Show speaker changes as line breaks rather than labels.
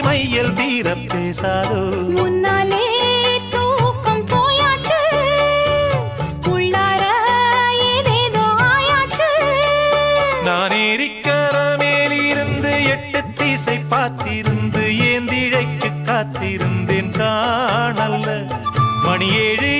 மையல் தீர பேசாதோ
முன்னாலே தூக்கம் போயாச்சு உள்ளார ஏதேதோ ஆயாச்சு
நான் ஏரிக்கர மேலிருந்து 8 திசை பார்த்திருந்து ஏந்திழைக்கு காத்திருந்தேன் காணல்ல மணி 7